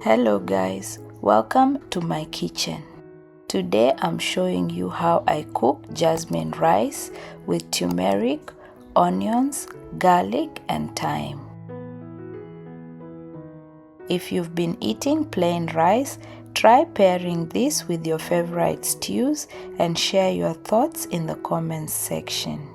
Hello guys, welcome to my kitchen. Today I'm showing you how I cook jasmine rice with turmeric, onions, garlic and thyme. If you've been eating plain rice, try pairing this with your favorite stews and share your thoughts in the comments section.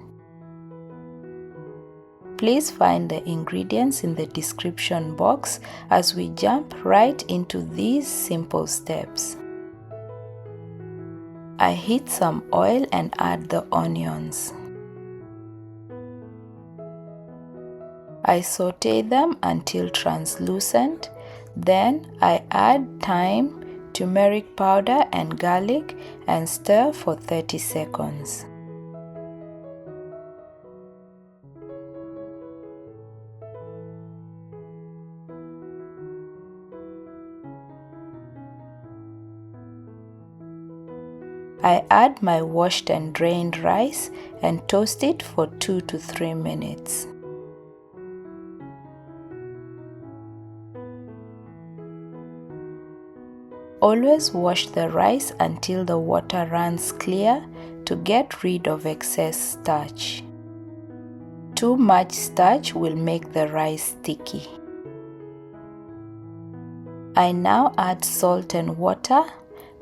Please find the ingredients in the description box as we jump right into these simple steps. I heat some oil and add the onions. I saute them until translucent, then I add thyme, turmeric powder and garlic and stir for 30 seconds. I add my washed and drained rice and toast it for 2 to 3 minutes. Always wash the rice until the water runs clear to get rid of excess starch. Too much starch will make the rice sticky. I now add salt and water.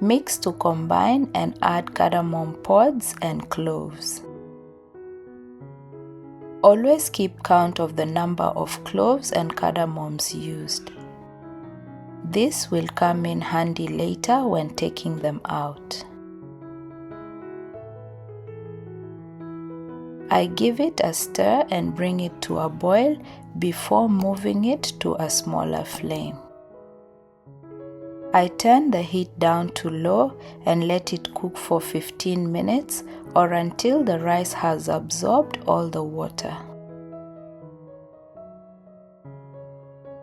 Mix to combine and add cardamom pods and cloves. Always keep count of the number of cloves and cardamoms used. This will come in handy later when taking them out. I give it a stir and bring it to a boil before moving it to a smaller flame. I turn the heat down to low and let it cook for 15 minutes or until the rice has absorbed all the water.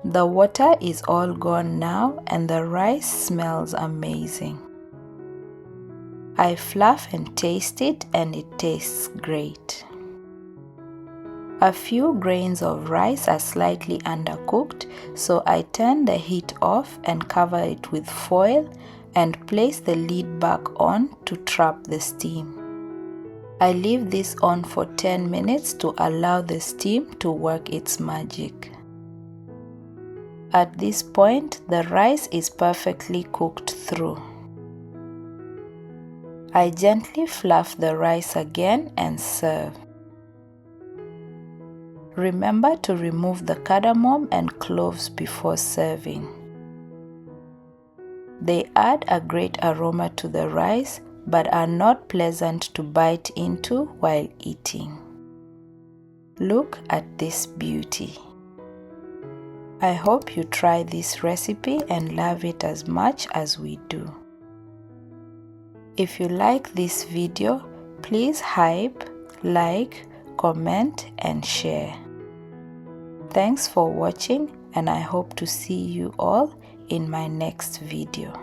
The water is all gone now and the rice smells amazing. I fluff and taste it and it tastes great. A few grains of rice are slightly undercooked, so I turn the heat off and cover it with foil and place the lid back on to trap the steam. I leave this on for 10 minutes to allow the steam to work its magic. At this point, the rice is perfectly cooked through. I gently fluff the rice again and serve. Remember to remove the cardamom and cloves before serving. They add a great aroma to the rice but are not pleasant to bite into while eating. Look at this beauty. I hope you try this recipe and love it as much as we do. If you like this video, please hype, like, comment and share. Thanks for watching and I hope to see you all in my next video.